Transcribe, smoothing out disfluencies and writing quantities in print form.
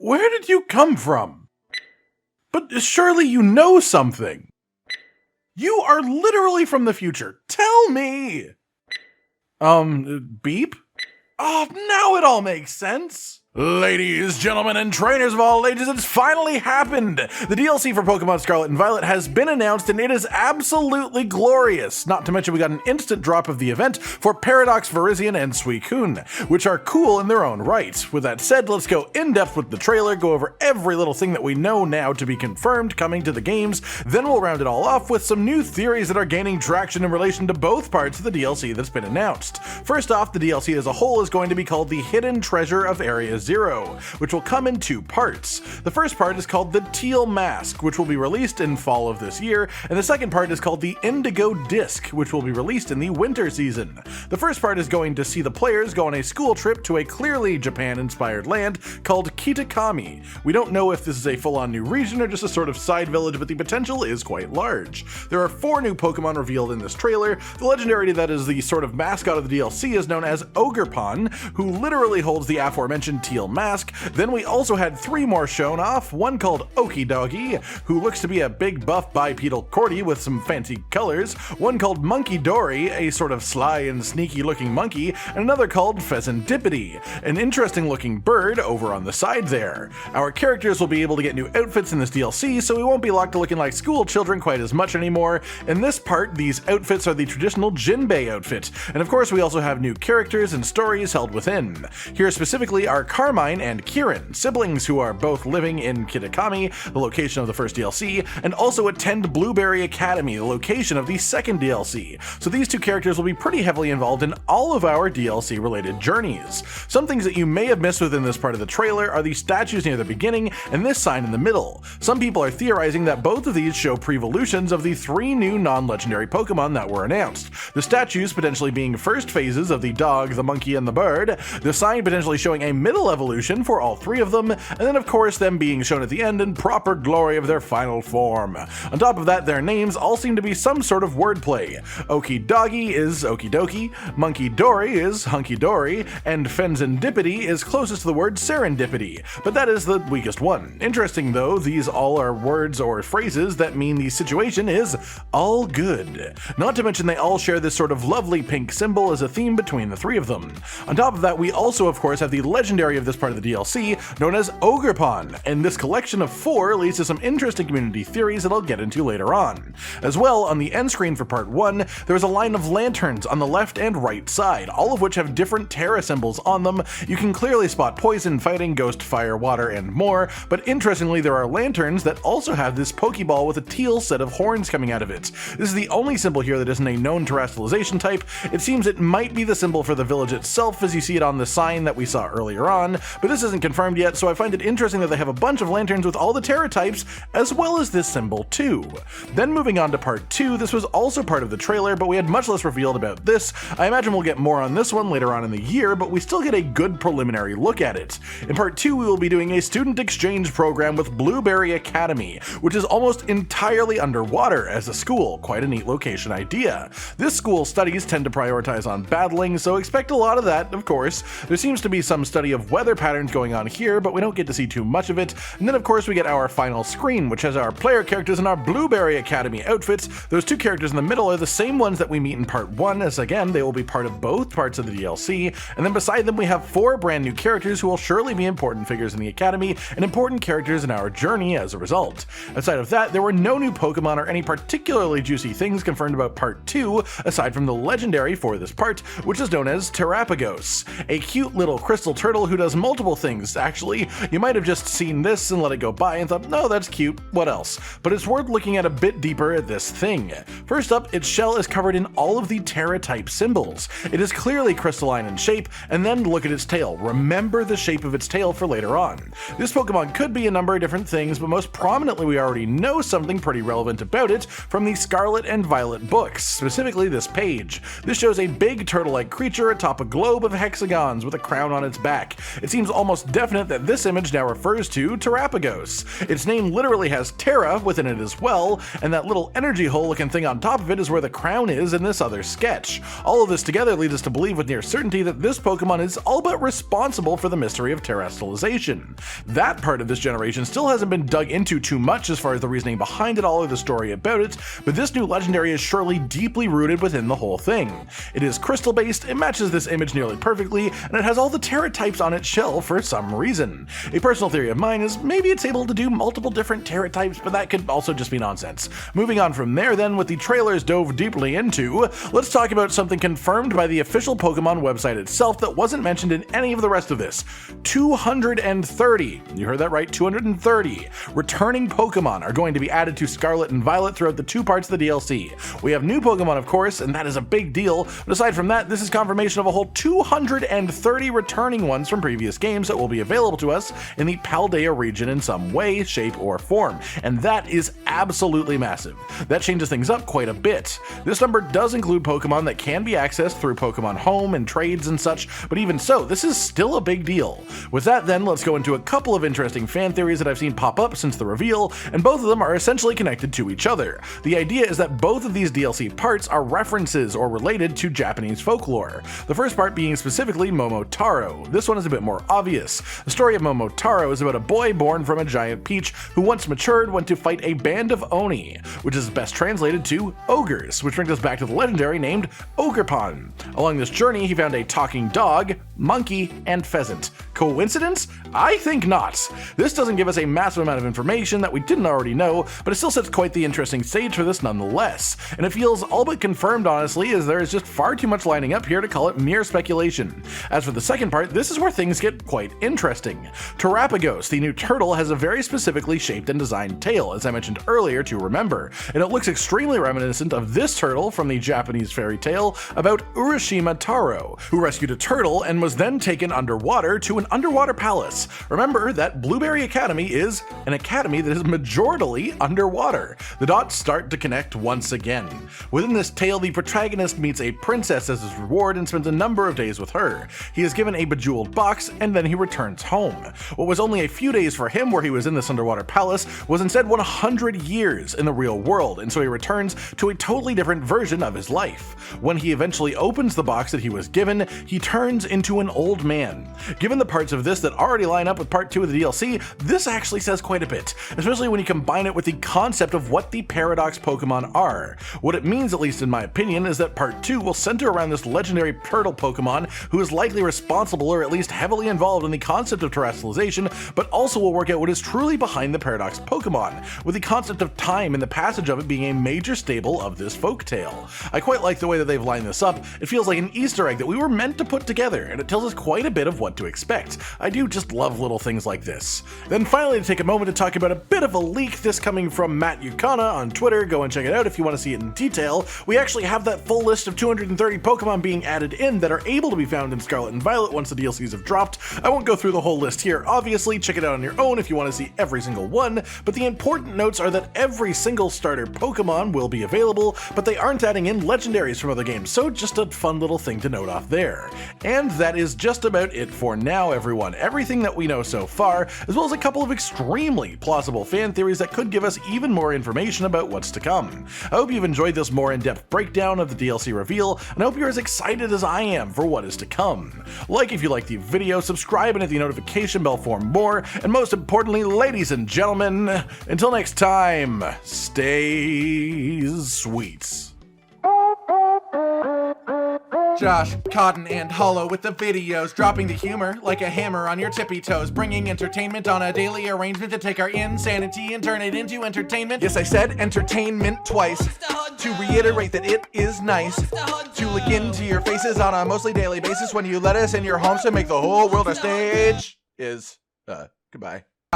Where did you come from? But surely you know something. You are literally from the future. Tell me! Beep? Oh, now it all makes sense. Ladies, gentlemen, and trainers of all ages, it's finally happened! The DLC for Pokemon Scarlet and Violet has been announced and it is absolutely glorious! Not to mention we got an instant drop of the event for Paradox, Virizion, and Suicune, which are cool in their own right. With that said, let's go in-depth with the trailer, go over every little thing that we know now to be confirmed coming to the games, then we'll round it all off with some new theories that are gaining traction in relation to both parts of the DLC that's been announced. First off, the DLC as a whole is going to be called the Hidden Treasure of Area 0, which will come in two parts. The first part is called the Teal Mask, which will be released in fall of this year, and the second part is called the Indigo Disc, which will be released in the winter season. The first part is going to see the players go on a school trip to a clearly Japan-inspired land called Kitakami. We don't know if this is a full-on new region or just a sort of side village, but the potential is quite large. There are 4 new Pokemon revealed in this trailer. The legendary that is the sort of mascot of the DLC is known as Ogerpon, who literally holds the aforementioned Teal Mask. Then we also had 3 more shown off, one called Okidoggy, who looks to be a big buff bipedal corgi with some fancy colors, one called Monkey Dory, a sort of sly and sneaky looking monkey, and another called Pheasantipity, an interesting looking bird over on the side there. Our characters will be able to get new outfits in this DLC, so we won't be locked to looking like school children quite as much anymore. In this part, these outfits are the traditional Jinbei outfit, and of course we also have new characters and stories held within. Here specifically are Carmine and Kieran, siblings who are both living in Kitakami, the location of the first DLC, and also attend Blueberry Academy, the location of the second DLC. So these 2 characters will be pretty heavily involved in all of our DLC related journeys. Some things that you may have missed within this part of the trailer are the statues near the beginning and this sign in the middle. Some people are theorizing that both of these show pre-evolutions of the 3 new non-legendary Pokemon that were announced. The statues potentially being first phases of the dog, the monkey, and the bird, the sign potentially showing a middle evolution for all 3 of them, and then of course them being shown at the end in proper glory of their final form. On top of that, their names all seem to be some sort of wordplay. Okidoggy is Okidoki, Monkey Dory is Hunky Dory, and Pheasantipity is closest to the word serendipity, but that is the weakest one. Interesting though, these all are words or phrases that mean the situation is all good. Not to mention they all share this sort of lovely pink symbol as a theme between the 3 of them. On top of that, we also of course have the legendary of this part of the DLC, known as Ogerpon, and this collection of 4 leads to some interesting community theories that I'll get into later on. As well, on the end screen for part 1, there's a line of lanterns on the left and right side, all of which have different Tera symbols on them. You can clearly spot poison, fighting, ghost, fire, water, and more, but interestingly there are lanterns that also have this Pokeball with a teal set of horns coming out of it. This is the only symbol here that isn't a known terrestrialization type. It seems it might be the symbol for the village itself as you see it on the sign that we saw earlier on, but this isn't confirmed yet, so I find it interesting that they have a bunch of lanterns with all the Tera types, as well as this symbol too. Then moving on to part 2, this was also part of the trailer, but we had much less revealed about this. I imagine we'll get more on this one later on in the year, but we still get a good preliminary look at it. In part 2, we will be doing a student exchange program with Blueberry Academy, which is almost entirely underwater as a school. Quite a neat location idea. This school's studies tend to prioritize on battling, so expect a lot of that, of course. There seems to be some study of weather patterns going on here, but we don't get to see too much of it. And then of course we get our final screen, which has our player characters in our Blueberry Academy outfits. Those 2 characters in the middle are the same ones that we meet in part 1, as again they will be part of both parts of the DLC. And then beside them we have 4 brand new characters who will surely be important figures in the Academy and important characters in our journey as a result. Outside of that, there were no new Pokemon or any particularly juicy things confirmed about part 2, aside from the legendary for this part, which is known as Terapagos, a cute little crystal turtle who does multiple things. Actually, you might have just seen this and let it go by and thought, no, that's cute, what else? But it's worth looking at a bit deeper at this thing. First up, its shell is covered in all of the Tera type symbols. It is clearly crystalline in shape, and then look at its tail. Remember the shape of its tail for later on. This Pokemon could be a number of different things, but most prominently we already know something pretty relevant about it from the Scarlet and Violet books, specifically this page. This shows a big turtle-like creature atop a globe of hexagons with a crown on its back. It seems almost definite that this image now refers to Terapagos. Its name literally has Tera within it as well, and that little energy hole looking thing on top of it is where the crown is in this other sketch. All of this together leads us to believe with near certainty that this Pokemon is all but responsible for the mystery of terrestrialization. That part of this generation still hasn't been dug into too much as far as the reasoning behind it all or the story about it, but this new legendary is surely deeply rooted within the whole thing. It is crystal based, it matches this image nearly perfectly, and it has all the Tera types on its shell for some reason. A personal theory of mine is maybe it's able to do multiple different Tera types, but that could also just be nonsense. Moving on from there then, with the trailers dove deeply into, let's talk about something confirmed by the official Pokemon website itself that wasn't mentioned in any of the rest of this. 230, you heard that right, 230 returning Pokemon are going to be added to Scarlet and Violet throughout the 2 parts of the DLC. We have new Pokemon, of course, and that is a big deal, but aside from that, this is confirmation of a whole 230 returning ones from previous games that will be available to us in the Paldea region in some way, shape, or form, and that is absolutely massive. That changes things up quite a bit. This number does include Pokemon that can be accessed through Pokemon Home and trades and such, but even so, this is still a big deal. With that then, let's go into a couple of interesting fan theories that I've seen pop up since the reveal, and both of them are essentially connected to each other. The idea is that both of these DLC parts are references or related to Japanese folklore. The first part being specifically Momotaro. This one is a bit more obvious. The story of Momotaro is about a boy born from a giant peach who once matured went to fight a band of Oni, which is best translated to ogres, which brings us back to the legendary named Ogerpon. Along this journey, he found a talking dog, monkey, and pheasant. Coincidence? I think not. This doesn't give us a massive amount of information that we didn't already know, but it still sets quite the interesting stage for this nonetheless, and it feels all but confirmed honestly, as there is just far too much lining up here to call it mere speculation. As for the second part, this is where things get quite interesting. Terapagos, the new turtle, has a very specifically shaped and designed tail, as I mentioned earlier to remember, and it looks extremely reminiscent of this turtle from the Japanese fairy tale about Urashima Taro, who rescued a turtle and was then taken underwater to an underwater palace. Remember that Blueberry Academy is an academy that is majorly underwater. The dots start to connect once again. Within this tale, the protagonist meets a princess as his reward and spends a number of days with her. He is given a bejeweled box and then he returns home. What was only a few days for him where he was in this underwater palace was instead 100 years in the real world, and so he returns to a totally different version of his life. When he eventually opens the box that he was given, he turns into an old man. Given the parts of this that already line up with part 2 of the DLC, this actually says quite a bit, especially when you combine it with the concept of what the Paradox Pokemon are. What it means, at least in my opinion, is that part 2 will center around this legendary turtle Pokemon who is likely responsible or at least heavily involved in the concept of terrestrialization, but also will work out what is truly behind the Paradox Pokemon, with the concept of time and the passage of it being a major staple of this folktale. I quite like the way that they've lined this up. It feels like an Easter egg that we were meant to put together, and it tells us quite a bit of what to expect. I do just love little things like this. Then finally, to take a moment to talk about a bit of a leak, this coming from Matt Yukana on Twitter. Go and check it out if you want to see it in detail. We actually have that full list of 230 Pokemon being added in that are able to be found in Scarlet and Violet once the DLCs have dropped. I won't go through the whole list here, obviously. Check it out on your own if you want to see every single one, but the important notes are that every single starter Pokemon will be available, but they aren't adding in Legendaries from other games, so just a fun little thing to note off there. And that is just about it for now, everyone. Everything that we know so far, as well as a couple of extremely plausible fan theories that could give us even more information about what's to come. I hope you've enjoyed this more in-depth breakdown of the DLC reveal, and I hope you're as excited as I am for what is to come. Like if you liked the video, subscribe and hit the notification bell for more, and most importantly, ladies and gentlemen, until next time, stay sweet. Josh, Cotton, and Hollow with the videos, dropping the humor like a hammer on your tippy toes, bringing entertainment on a daily arrangement to take our insanity and turn it into entertainment. Yes, I said entertainment twice, to reiterate that it is nice to look into your faces on a mostly daily basis when you let us in your homes to make the whole world a stage. Goodbye.